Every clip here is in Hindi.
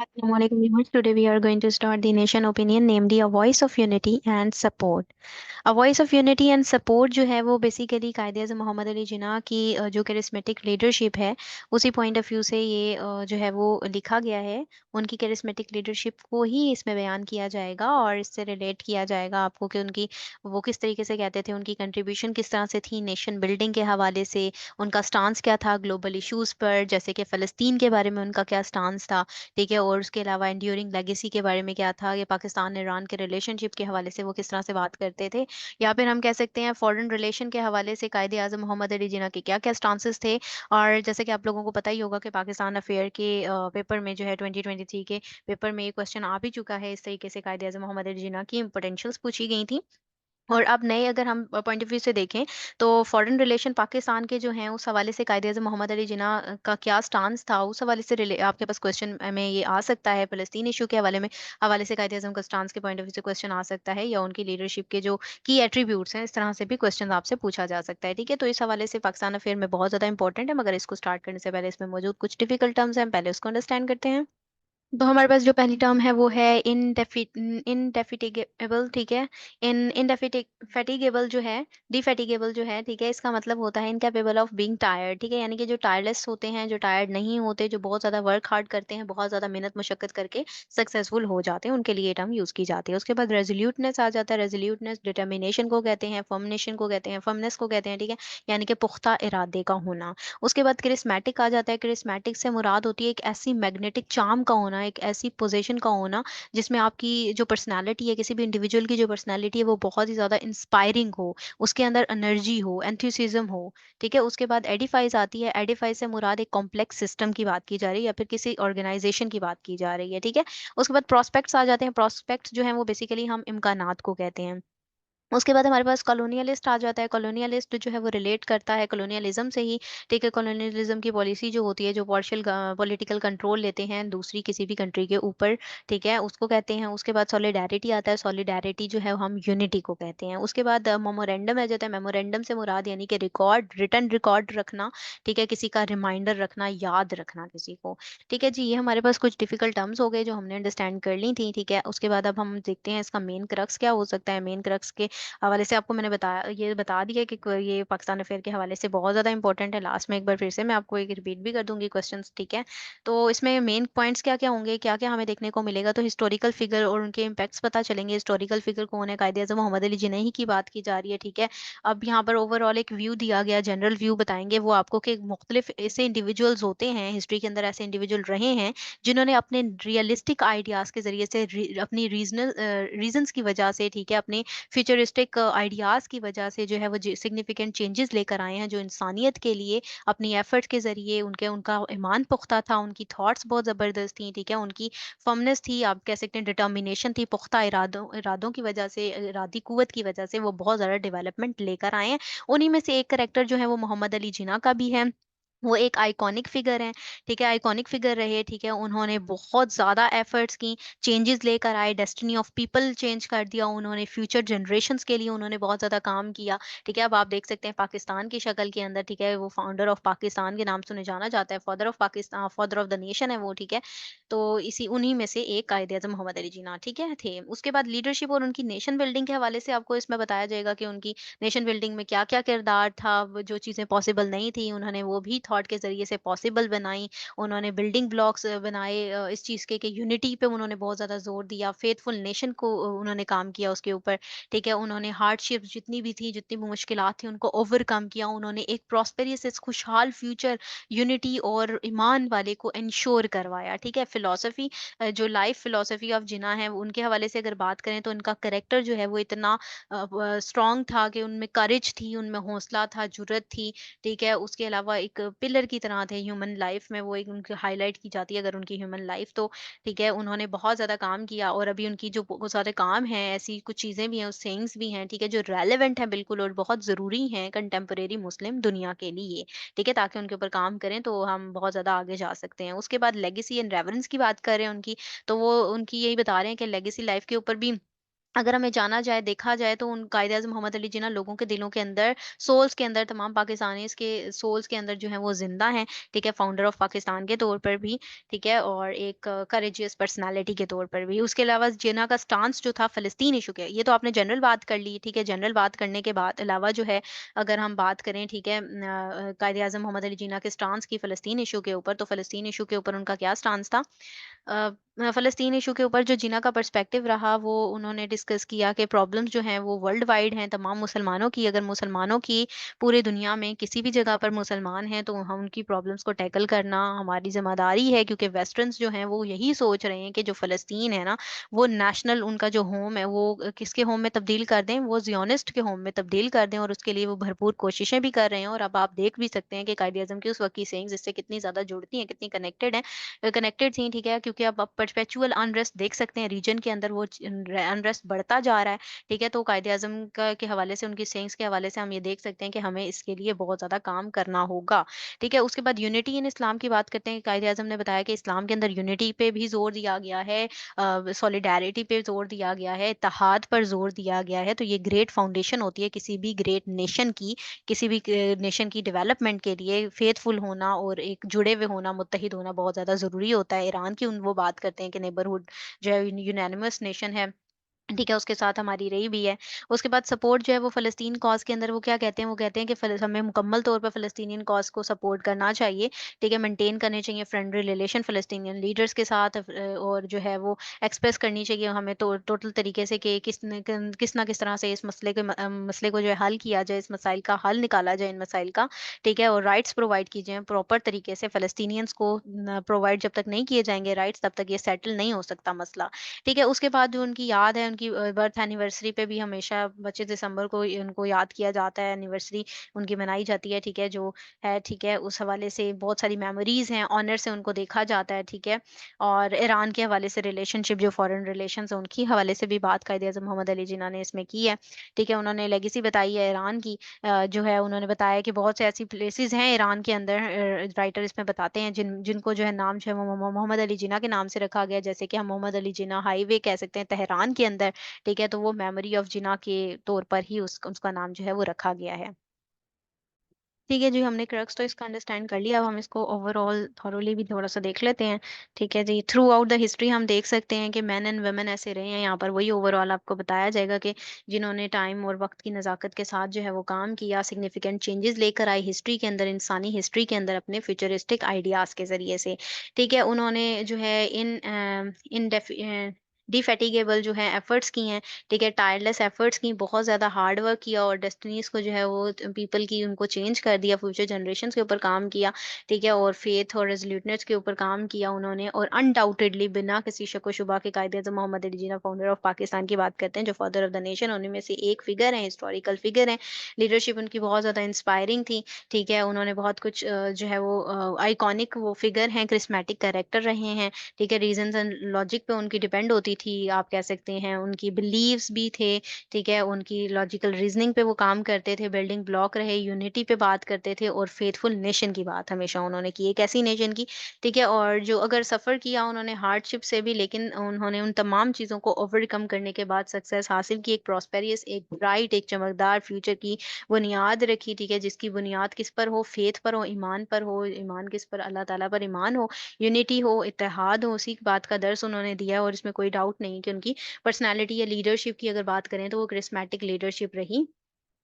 Assalamualaikum viewers. Today we are going to start the nation opinion, namely a voice of unity and support. A voice of unity and support जो है वो बेसिकली कायदे आज़म मोहम्मद अली जिन्ना की जो करिस्मेटिक लीडरशिप है उसी पॉइंट ऑफ व्यू से ये जो है वो लिखा गया है। उनकी करिस्मेटिक लीडरशिप को ही इसमें बयान किया जाएगा और इससे रिलेट किया जाएगा आपको कि उनकी वो किस तरीके से कहते थे, उनकी कंट्रीब्यूशन किस तरह से थी नेशन बिल्डिंग के हवाले से, उनका स्टांस क्या था ग्लोबल इश्यूज पर, जैसे कि फ़लस्तीन के बारे में उनका क्या स्टांस था, ठीक है। और उसके अलावा एंड्यूरिंग लेगेसी के बारे में क्या था, ये पाकिस्तान ईरान के रिलेशनशिप के हवाले से वो किस तरह से बात करते थे, या फिर हम कह सकते हैं फॉरेन रिलेशन के हवाले से कायदे आज़म मोहम्मद अली जिन्ना के क्या-क्या स्टांसेस थे। और जैसे कि आप लोगों को पता ही होगा कि पाकिस्तान अफेयर के पेपर में जो है 2023 के पेपर में ये क्वेश्चन आ भी चुका है। इस तरीके से कायदे आज़म मोहम्मद अली जिन्ना की पोटेंशियल्स पूछी गई थी। और अब नए अगर हम पॉइंट ऑफ व्यू से देखें तो फॉरेन रिलेशन पाकिस्तान के जो हैं उस हवाले से कायदे-ए-आज़म मोहम्मद अली जिन्ना का क्या स्टांस था, उस हवाले से रिले आपके पास क्वेश्चन में ये आ सकता है। फ़लस्तीन इश्यू के हवाले से कायदे-ए-आज़म का स्टांस के पॉइंट ऑफ व्यू से क्वेश्चन आ सकता है, या उनकी लीडरशिप के जो की एट्रीब्यूट्स हैं, इस तरह से भी क्वेश्चन आपसे पूछा जा सकता है, ठीक है। तो इस हवाले से पाकिस्तान अफेयर में बहुत ज़्यादा इंपॉर्टेंट है, मगर इसको स्टार्ट करने से पहले इसमें मौजूद कुछ डिफिकल्ट टर्म्स हैं, पहले उसको अंडरस्टैंड करते हैं। तो हमारे पास जो पहली टर्म है वो है इनडेफिटिगेबल, ठीक है। इन इनडेफिटिगेबल जो है, डिफेटिगेबल जो है, ठीक है, इसका मतलब होता है इनकेपेबल ऑफ बीइंग टायर्ड, ठीक है। यानी कि जो टायरलेस होते हैं, जो टायर्ड नहीं होते, जो बहुत ज्यादा वर्क हार्ड करते हैं, बहुत ज्यादा मेहनत मुशक्कत करके सक्सेसफुल हो जाते हैं, उनके लिए ये टर्म यूज की जाती है। उसके बाद रेजोल्यूटनेस आ जाता है। रेजोल्यूटनेस डिटर्मिनेशन को कहते हैं, फर्मनेशन को कहते हैं, फर्मनेस को कहते हैं, ठीक है। यानी कि पुख्ता इरादे का होना। उसके बाद क्रिस्मेटिक आ जाता है। क्रिस्मेटिक से मुराद होती है एक ऐसी मैग्नेटिक चार्म का होना, एक ऐसी पोजीशन का होना जिसमें आपकी जो पर्सनालिटी है, किसी भी इंडिविजुअल की जो पर्सनालिटी है वो बहुत ही ज़्यादा इंस्पायरिंग हो, उसके अंदर एनर्जी हो, एंथुसिज्म हो, ठीक है। उसके बाद एडिफाइज आती है। एडिफाइज से मुराद एक कॉम्प्लेक्स सिस्टम की बात की जा रही है, या फिर किसी ऑर्गेनाइजेशन की बात की जा रही है, ठीक है। उसके बाद प्रोस्पेक्ट्स आ जाते हैं। प्रोस्पेक्ट्स जो है वो बेसिकली हम इम्कानात को कहते हैं। उसके बाद हमारे पास कॉलोनियलिस्ट आ जाता है। कॉलोनियलिस्ट जो है वो रिलेट करता है कॉलोनियलिज्म से ही, ठीक है। कॉलोनियलिज्म की पॉलिसी जो होती है, जो पार्शियल पॉलिटिकल कंट्रोल लेते हैं दूसरी किसी भी कंट्री के ऊपर, ठीक है, उसको कहते हैं। उसके बाद सॉलिडारिटी आता है। सॉलिडारिटी जो है हम यूनिटी को कहते हैं। उसके बाद मेमोरेंडम आ जाता है। मेमोरेंडम से मुराद यानी कि रिकॉर्ड, रिटर्न रिकॉर्ड रखना, ठीक है, किसी का रिमाइंडर रखना, याद रखना किसी को, ठीक है जी। ये हमारे पास कुछ डिफिकल्ट टर्म्स हो गए जो हमने अंडरस्टैंड कर ली थी, ठीक है। उसके बाद अब हम देखते हैं इसका मेन क्रक्स क्या हो सकता है। मेन क्रक्स के हवाले से आपको मैंने बता दिया कि ये पाकिस्तान अफेयर के हवाले से बहुत ज़्यादा इंपॉर्टेंट है। लास्ट में एक बार फिर से मैं आपको एक रिपीट भी कर दूंगी क्वेश्चंस, ठीक है। तो इसमें मेन पॉइंट्स क्या क्या होंगे, क्या क्या हमें देखने को मिलेगा, तो हिस्टोरिकल फिगर और उनके इम्पैक्ट्स पता चलेंगे। हिस्टोरिकल फिगर कौन है, कायदे आज़म मोहम्मद अली जिन्ना की बात की जा रही है, ठीक है। अब यहाँ पर ओवरऑल एक व्यू दिया गया, जनरल व्यू बताएंगे वो आपको कि मुख्तलिफ ऐसे इंडिविजुअल्स होते हैं हिस्ट्री के अंदर, ऐसे इंडिविजुअल रहे हैं जिन्होंने अपने रियलिस्टिक आइडियाज़ के जरिए से अपनी रीजनल रीजंस की वजह से, ठीक है, अपने फ्यूचरिस्टिक आइडियाज़ की वजह से जो है वो सिग्निफिकेंट चेंजेस लेकर आए हैं, जो इंसानियत के लिए अपनी एफर्ट के ज़रिए, उनके उनका ईमान पुख्ता था, उनकी थॉट्स बहुत ज़बरदस्त थी, ठीक है, उनकी फर्मनेस थी, आप कह सकते हैं डिटर्मिनेशन थी, पुख्ता इरादों इरादों की वजह से, इरादी कुव्वत की वजह से वो बहुत ज़्यादा डेवलपमेंट लेकर आए हैं। उन्हीं में से एक कैरेक्टर जो है वो मोहम्मद अली जिन्ना का भी है। वो एक आइकॉनिक फिगर हैं, ठीक है, आइकॉनिक फिगर रहे, ठीक है। उन्होंने बहुत ज़्यादा एफर्ट्स की, चेंजेस लेकर आए, डेस्टिनी ऑफ पीपल चेंज कर दिया उन्होंने, फ्यूचर जनरेशंस के लिए उन्होंने बहुत ज़्यादा काम किया, ठीक है। अब आप देख सकते हैं पाकिस्तान की शक्ल के अंदर, ठीक है, वो फाउंडर ऑफ पाकिस्तान के नाम से उन्हें जाना जाता है, father of Pakistan, father of the nation है वो, ठीक है। तो इसी उन्हीं में से एक कायदे-आज़म मोहम्मद अली जिन्ना, ठीक है, थे। उसके बाद लीडरशिप और उनकी नेशन बिल्डिंग के हवाले से आपको इसमें बताया जाएगा कि उनकी नेशन बिल्डिंग में क्या-क्या किरदार था, वो जो चीज़ें पॉसिबल नहीं थी, उन्होंने वो भी थॉट के ज़रिए से पॉसिबल बनाई। उन्होंने बिल्डिंग ब्लॉक्स बनाए इस चीज़ के कि यूनिटी पे उन्होंने बहुत ज़्यादा ज़ोर दिया, फेथफुल नेशन को उन्होंने काम किया उसके ऊपर, ठीक है। उन्होंने हार्डशिप्स जितनी भी थी, जितनी भी मुश्किलात थी, उनको ओवरकम किया। उन्होंने एक प्रॉस्पेरियस खुशहाल फ्यूचर, यूनिटी और ईमान वाले को इंश्योर करवाया, ठीक है। फिलॉसफी जो लाइफ फिलॉसफी ऑफ जिन्ना है, उनके हवाले से अगर बात करें तो उनका कैरेक्टर जो है वो इतना स्ट्रॉन्ग था कि उनमें करेज थी, उनमें हौसला था, जुर्रत थी, ठीक है। उसके अलावा एक पिलर की तरह थे ह्यूमन लाइफ में, वो एक उनकी हाईलाइट की जाती है अगर उनकी ह्यूमन लाइफ तो, ठीक है। उन्होंने बहुत ज़्यादा काम किया और अभी उनकी जो बहुत सारे काम हैं, ऐसी कुछ चीज़ें भी हैं, सेइंग्स भी हैं, ठीक है, जो रेलेवेंट हैं बिल्कुल और बहुत ज़रूरी हैं कंटेम्परेरी मुस्लिम दुनिया के लिए, ठीक है, ताकि उनके ऊपर काम करें तो हम बहुत ज़्यादा आगे जा सकते हैं। उसके बाद लेगेसी एंड रेवरेंस की बात कर रहे हैं उनकी, तो वो उनकी यही बता रहे हैं कि लेगेसी लाइफ के ऊपर भी अगर हमें जाना जाए, देखा जाए तो उन कायदे-आज़म मोहम्मद अली जिन्ना लोगों के दिलों के अंदर, सोल्स के अंदर, तमाम पाकिस्तानीज़ के सोल्स के अंदर जो है वो ज़िंदा हैं, ठीक है? फाउंडर ऑफ पाकिस्तान के तौर पर भी, ठीक है? और एक करेजियस पर्सनैलिटी के तौर पर भी। उसके अलावा जिन्ना का स्टांस जो था फ़लस्तीन इश्यू के, ये तो आपने जनरल बात कर ली, ठीक है? जनरल बात करने के बाद अलावा जो है, अगर हम बात करें, ठीक है? कायदे-आज़म मोहम्मद अली जिन्ना के स्टांस की फ़लस्तीन इश्यू के ऊपर, तो फ़लस्तीन इश्यू के ऊपर उनका क्या स्टांस था? फ़लस्तीन इश्यू के ऊपर जो जिन्ना का पर्सपेक्टिव रहा, वो उन्होंने डिस्कस किया कि प्रॉब्लम्स जो हैं वो वर्ल्ड वाइड हैं, तमाम मुसलमानों की, अगर मुसलमानों की पूरी दुनिया में किसी भी जगह पर मुसलमान हैं तो हम उनकी प्रॉब्लम्स को टैकल करना हमारी ज़िम्मेदारी है, क्योंकि वेस्टर्न्स जो हैं वो यही सोच रहे हैं कि जो फ़लस्तीन है ना, वो नेशनल उनका जो होम है वो किसके होम में तब्दील कर दें, वो ज़ियोनिस्ट के होम में तब्दील कर दें, और उसके लिए वो भरपूर कोशिशें भी कर रहे हैं। और अब आप देख भी सकते हैं कि कायद-ए-आज़म की उस वक़्त की सेइंग्स इससे कितनी ज़्यादा जुड़ती हैं, कितनी कनेक्टेड थी, ठीक है? क्योंकि अब आप परपेचुअल अनरेस्ट देख सकते हैं रीजन के अंदर, वो अनरेस्ट बढ़ता जा रहा है, ठीक है? तो कायदे आजम का के हवाले से, उनकी सेइंग्स के हवाले से हम ये देख सकते हैं कि हमें इसके लिए बहुत ज्यादा काम करना होगा, ठीक है? उसके बाद यूनिटी इन इस्लाम की बात करते हैं। कायदे आजम ने बताया कि इस्लाम के अंदर यूनिटी पे भी जोर दिया गया है, सॉलिडारिटी पे जोर दिया गया है, इत्तेहाद पर जोर दिया गया है। तो ये ग्रेट फाउंडेशन होती है किसी भी ग्रेट नेशन की, किसी भी नेशन की डेवलपमेंट के लिए फेथफुल होना और एक जुड़े हुए होना, मुत्तहिद होना बहुत ज़्यादा ज़रूरी होता है। ईरान की उन वो बात करते हैं कि नेबरहुड जो है यूनानिमस नेशन है, ठीक है, उसके साथ हमारी रही भी है। उसके बाद सपोर्ट जो है वो फ़लस्तीन कॉज़ के अंदर वो क्या कहते हैं, वो कहते हैं कि हमें मुकम्मल तौर पर फ़लस्तीनियन कॉज़ को सपोर्ट करना चाहिए, ठीक है? मेंटेन करने चाहिए फ्रेंडली रिलेशन फ़लस्तीनियन लीडर्स के साथ, और जो है वो एक्सप्रेस करनी चाहिए हमें तो टोटल तरीके से कि किस ना किस तरह से इस मसले को जो है हल किया जाए, इस मसाइल का हल निकाला जाए इन मसाइल का, ठीक है? और राइट्स प्रोवाइड किए जाएँ प्रॉपर तरीके से फ़लस्तीनियंस को, न प्रोवाइड जब तक नहीं किए जाएँगे राइट्स, तब तक ये सेटल नहीं हो सकता मसला। ठीक है, उसके बाद जो उनकी याद है, उनकी बर्थ एनिवर्सरी पे भी हमेशा 25 दिसंबर को उनको याद किया जाता है, एनिवर्सरी उनकी मनाई जाती है, ठीक है, जो है, ठीक है, उस हवाले से बहुत सारी मेमोरीज़ हैं, ऑनर से उनको देखा जाता है, ठीक है। और ईरान के हवाले से रिलेशनशिप, जो फॉरेन रिलेशंस हैं, उनकी हवाले से भी बात कायद-ए-आज़म मोहम्मद अली जिन्ना ने इसमें की है, ठीक है। उन्होंने लेगेसी बताई है ईरान की, जो है उन्होंने बताया कि बहुत से ऐसी प्लेसेस हैं ईरान के अंदर, राइटर इसमें बताते हैं जिनको जो है नाम जो है वो मोहम्मद अली जिन्ना के नाम से रखा गया, जैसे कि हम मोहम्मद अली जिन्ना हाईवे कह सकते हैं तेहरान के अंदर, ठीक है? तो वो मेमोरी ऑफ जिन्ना के तौर पर ही उसका नाम जो है वो रखा गया है। ठीक है जी, हमने क्रक्स तो इसका अंडरस्टैंड कर लिया, अब हम इसको ओवरऑल थॉरोली भी थोड़ा-सा देख लेते हैं। ठीक है जी, थ्रू आउट द हिस्ट्री हम देख सकते हैं कि मेन एंड वुमेन ऐसे रहे हैं, यहाँ पर वही ओवरऑल आपको बताया जाएगा कि जिन्होंने टाइम और वक़्त की नज़ाकत के साथ जो है वो काम किया, सिग्निफिकेंट चेंजेज़ लेकर आए हिस्ट्री के अंदर, इंसानी हिस्ट्री के अंदर अपने फ्यूचरिस्टिक आइडियाज़ के ज़रिए से। ठीक है, उन्होंने जो है डिफैटिगेबल जो है एफर्ट्स की हैं, ठीक है, टायरलेस एफर्ट्स की, बहुत ज़्यादा हार्ड वर्क किया और डेस्टिनीज़ को जो है वो पीपल की उनको चेंज कर दिया, फ्यूचर जनरेशंस के ऊपर काम किया, ठीक है, और फेथ और रेज़ोल्यूटनेस के ऊपर काम किया उन्होंने, और अनडाउटेडली बिना किसी शक व शुबा के कायदे-आज़म मोहम्मद अली जिन्ना फाउंडर ऑफ पाकिस्तान की बात करते हैं, जो फादर ऑफ द नेशन, उन्हीं में से एक फिगर हैं, हिस्टोरिकल फिगर हैं। लीडरशिप उनकी बहुत ज़्यादा इंस्पायरिंग थी, ठीक है, उन्होंने बहुत कुछ जो है वो आइकॉनिक वो फिगर हैं, क्रिस्मेटिक कैरेक्टर रहे हैं, ठीक है, रीज़न्स एंड लॉजिक पे उनकी डिपेंड होती थी, आप कह सकते हैं, उनकी बिलीव्स भी थे, ठीक है, उनकी लॉजिकल रीज़निंग पे वो काम करते थे, बिल्डिंग ब्लॉक रहे, यूनिटी पे बात करते थे, और फेथफुल नेशन की बात हमेशा उन्होंने की, एक ऐसी नेशन की, ठीक है, और जो अगर सफ़र किया उन्होंने हार्डशिप से भी, लेकिन उन्होंने उन तमाम चीज़ों को ओवरकम करने के बाद सक्सेस हासिल की, एक प्रॉस्पेरियस, एक ब्राइट, एक चमकदार फ्यूचर की बुनियाद रखी, ठीक है, जिसकी बुनियाद किस पर हो, फेथ पर हो, ईमान किस पर, अल्लाह ताला पर ईमान हो, यूनिटी हो, इत्तेहाद हो, उसी बात का दर्स उन्होंने दिया है, और इसमें कोई डाउट नहीं कि उनकी पर्सनैलिटी या लीडरशिप की अगर बात करें तो वो करिस्मेटिक लीडरशिप रही,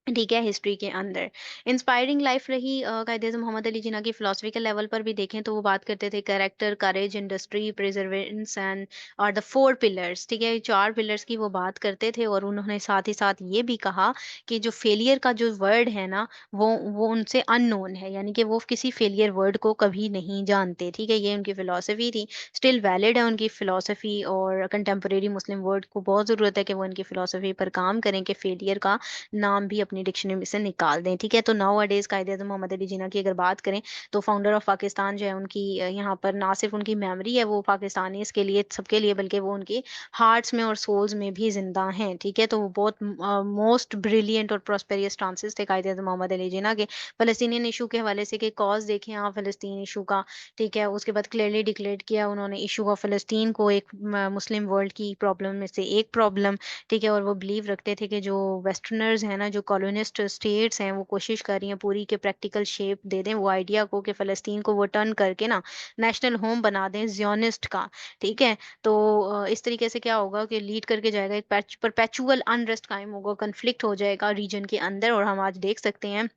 ठीक है, हिस्ट्री के अंदर। इंस्पायरिंग लाइफ रही, कायदे-आज़म मोहम्मद अली जिन्ना की फिलॉसफिकल लेवल पर भी देखें तो वो बात करते थे character, courage, industry, Perseverance and और द 4 पिलर्स, ठीक है? 4 पिलर्स की वो बात करते थे, और उन्होंने साथ ही साथ ये भी कहा कि जो फेलियर का जो वर्ड है ना, वो उनसे अननोन है, यानी कि वो किसी फेलियर वर्ड को कभी नहीं जानते, ठीक है? ये उनकी फिलॉसफी थी। स्टिल वैलिड है उनकी फिलॉसफी, और कंटेम्परेरी मुस्लिम वर्ल्ड को बहुत ज़रूरत है कि वो इनकी फिलॉसफी पर काम करें कि फेलियर का नाम भी अपनी अपनी डिक्शनरी में से निकाल दें, ठीक है। तो नाउ अडेज कायदे आज़म मोहम्मद अली जिन्ना की अगर बात करें, तो फाउंडर ऑफ पाकिस्तान जो है उनकी यहाँ पर ना सिर्फ उनकी मेमोरी है वो पाकिस्तानीज़ के लिए, सबके लिए, बल्कि वो उनके हार्ट्स में और सोल्स में भी ज़िंदा हैं, ठीक है। तो वो बहुत मोस्ट ब्रिलियंट और प्रॉस्पेरियस स्टांसेस थे कायदे आज़म मोहम्मद अली जिन्ना के। फ़लस्तीनियन इश्यू के हवाले से कि कॉज़ देखें आप फ़लस्तीन इश्यू का, ठीक है। उसके बाद क्लियरली डिक्लेयर किया उन्होंने इश्यू ऑफ फ़लस्तीन को एक मुस्लिम वर्ल्ड की प्रॉब्लम में से एक प्रॉब्लम, ठीक है। और वो बिलीव रखते थे कि जो वेस्टर्नर्स हैं ना, जो कॉलोनिस्ट स्टेट्स हैं, वो कोशिश कर रही हैं पूरी के प्रैक्टिकल शेप दे दें वो आइडिया को कि फ़लस्तीन को वो टर्न करके ना नेशनल होम बना दें ज़ियोनिस्ट का, ठीक है। तो इस तरीके से क्या होगा कि लीड करके जाएगा एक परपेचुअल अनरेस्ट कायम होगा, कॉन्फ्लिक्ट हो जाएगा रीजन के अंदर। और हम आज देख सकते हैं,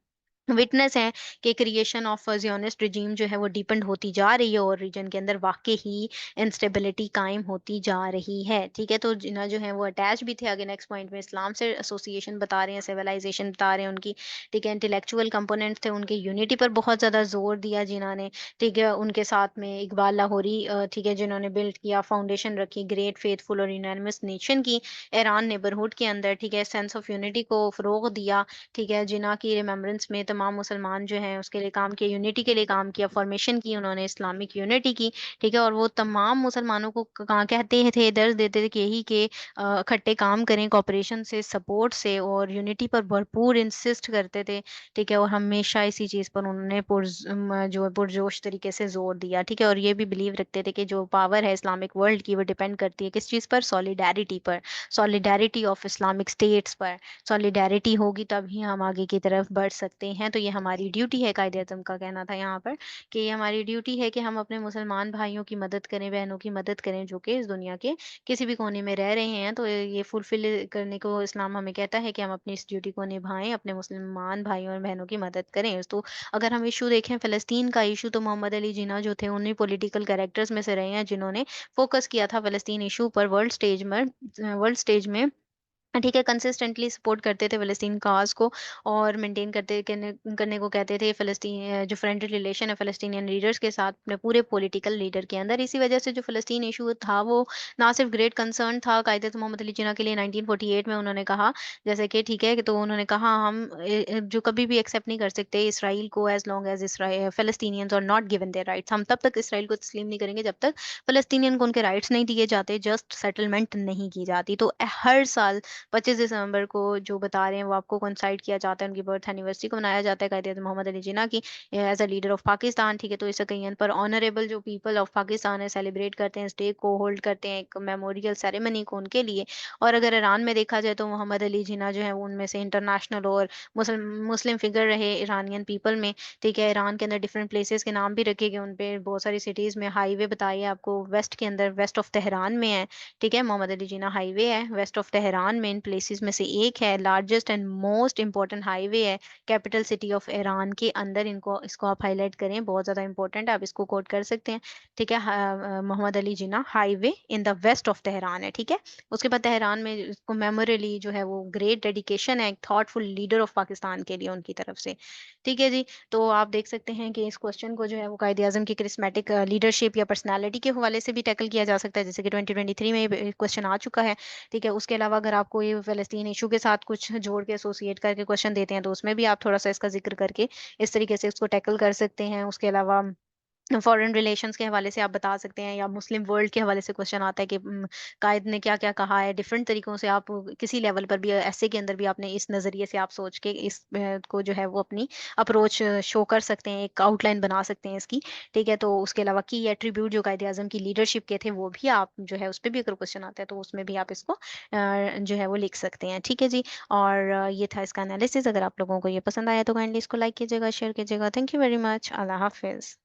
विटनेस है कि क्रिएशन ऑफ ज़ियोनिस्ट रिजीम जो है वो डीपेंड होती जा रही है और रीजन के अंदर वाक़ई ही इंस्टेबिलिटी कायम होती जा रही है, ठीक है। तो जिन्ना जो है वो अटैच भी थे आगे नेक्स्ट पॉइंट में इस्लाम से, एसोसिएशन बता रहे हैं, सिविलाइजेशन बता रहे हैं उनकी, ठीक है। इंटेलेक्चुअल कंपोनेंट्स थे उनके, यूनिटी पर बहुत ज़्यादा ज़ोर दिया जिन्होंने ने, ठीक है। उनके साथ में इकबाल लाहौरी ठीक है, जिन्होंने बिल्ड किया, फाउंडेशन रखी ग्रेट, फेथफुल और यूनानिमस नेशन की ईरान नेबरहुड के अंदर, ठीक है। सेंस ऑफ यूनिटी को फ़रोग़ दिया, ठीक है। जिन्ना की रिमेम्बरेंस में तमाम मुसलमान जो हैं उसके लिए काम किया, यूनिटी के लिए काम किया, फॉर्मेशन की उन्होंने इस्लामिक यूनिटी की, ठीक है। और वो तमाम मुसलमानों को कहते थे, दर्ज देते थे कि यही के इकट्ठे काम करें कॉपरेशन से, सपोर्ट से, और यूनिटी पर भरपूर इंसिस्ट करते थे, ठीक है। और हमेशा इसी चीज़ पर उन्होंने जो है पुरजोश तरीके से जोर दिया, ठीक है। और ये भी बिलीव रखते थे कि जो पावर है इस्लामिक वर्ल्ड की वो डिपेंड करती है किस चीज़ पर, सॉलिडारिटी पर, सॉलिडारिटी ऑफ इस्लामिक स्टेट्स पर। सॉलिडेरिटी होगी तभी हम आगे की तरफ बढ़ सकते हैं। तो ये हमारी ड्यूटी है, कायदे-आज़म का कहना था यहाँ पर कि ये हमारी ड्यूटी है कि हम अपने मुसलमान भाइयों की मदद करें, बहनों की मदद करें जो कि इस दुनिया के किसी भी कोने में रह रहे हैं। तो ये फुलफ़िल करने को इस्लाम हमें कहता है कि हम अपनी इस ड्यूटी को निभाएँ, अपने मुसलमान भाइयों और बहनों की मदद करें। तो अगर हम इश्यू देखें फ़लस्तीन का इश्यू, तो मोहम्मद अली जिन्ना जो थे उन्हीं पॉलिटिकल कैरेक्टर्स में से रहे हैं जिन्होंने फ़ोकस किया था फ़लस्तीन इश्यू पर वर्ल्ड स्टेज में, ठीक है। कंसिस्टेंटली सपोर्ट करते थे फ़लस्तीन कॉज़ को और मेंटेन करते करने करने को कहते थे फ़लस्तीन जो फ्रेंडली रिलेशन है फ़लस्तीनियन लीडर्स के साथ अपने पूरे पॉलिटिकल लीडर के अंदर। इसी वजह से जो फ़लस्तीन इश्यू था वो ना सिर्फ ग्रेट कंसर्न था कायदे मोहम्मद अली जिन्ना के लिए 1948 में उन्होंने कहा, जैसे कि ठीक है, तो उन्होंने कहा हम जो कभी भी एक्सेप्ट नहीं कर सकते इसराइल को as long as Palestinians are not given their rights. हम तब तक इसराइल को तस्लीम नहीं करेंगे जब तक फ़लस्तीनियन को उनके राइट्स नहीं दिए जाते, जस्ट सेटलमेंट नहीं की जाती। तो हर साल 25 दिसंबर को जो बता रहे हैं वो आपको कोइंसाइड किया जाता है, उनकी बर्थ एनिवर्सरी को मनाया जाता है कायदे-आज़म मोहम्मद अली जिन्ना की as a leader of Pakistan, ठीक है। तो इस ओकेज़न पर ऑनरेबल जो पीपल ऑफ पाकिस्तान है सेलिब्रेट करते हैं, इस डे को होल्ड करते हैं, एक मेमोरियल सेरेमनी को उनके लिए। और अगर ईरान में देखा जाए तो मोहम्मद अली जिन्ना जो है वो उनमें से इंटरनेशनल और मुस्लिम फिगर रहे इरानियन पीपल में, ठीक है। ईरान के अंदर डिफरेंट प्लेसेस के नाम भी रखे गए उन पे, बहुत सारी सिटीज़ में हाईवे बताइए आपको, वेस्ट के अंदर वेस्ट ऑफ तेहरान में है, ठीक है। मोहम्मद अली जिन्ना हाईवे है वेस्ट ऑफ तेहरान में, इन प्लेसेस में से एक है, largest and most important highway है कैपिटल सिटी ऑफ ईरान के अंदर। इनको इसको आप हाईलाइट करें, बहुत ज़्यादा इंपॉर्टेंट है, आप इसको कोट कर सकते हैं, ठीक है। Mohammad Ali Jinnah highway in the west of Tehran है, ठीक है। उसके बाद तेहरान में इसको मेमोरियली जो है वो ग्रेट डेडिकेशन है एक थॉटफुल लीडर ऑफ पाकिस्तान के लिए उनकी तरफ से, ठीक है जी। तो आप देख सकते हैं कि इस क्वेश्चन को जो है वो कायदे आज़म की करिस्मेटिक लीडरशिप या पर्सनालिटी के हवाले से भी टैकल किया जा सकता है, जैसे कि 2023 में क्वेश्चन आ चुका है, ठीक है। उसके अलावा अगर आपको ये फ़लस्तीन इश्यू के साथ कुछ जोड़ के एसोसिएट करके क्वेश्चन देते हैं, तो उसमें भी आप थोड़ा-सा इसका ज़िक्र करके इस तरीके से इसको टैकल कर सकते हैं। उसके अलावा फॉरेन रिलेशंस के हवाले से आप बता सकते हैं, या मुस्लिम वर्ल्ड के हवाले से क्वेश्चन आता है कि कायद ने क्या-क्या कहा है, डिफरेंट तरीकों से आप किसी लेवल पर भी ऐसे के अंदर भी आपने इस नज़रिए से आप सोच के इस को जो है वो अपनी अप्रोच शो कर सकते हैं, एक आउटलाइन बना सकते हैं इसकी, ठीक है। तो उसके अलावा की एट्रीब्यूट जो कायदे-आज़म की लीडरशिप के थे वो भी आप जो है उस पे भी अगर क्वेश्चन आता है तो उसमें भी आप इसको जो है वो लिख सकते हैं, ठीक है जी। और ये था इसका एनालिसिस। अगर आप लोगों को ये पसंद आया तो काइंडली इसको लाइक कीजिएगा, शेयर कीजिएगा। Thank you very much. अल्लाह हाफ़िज़।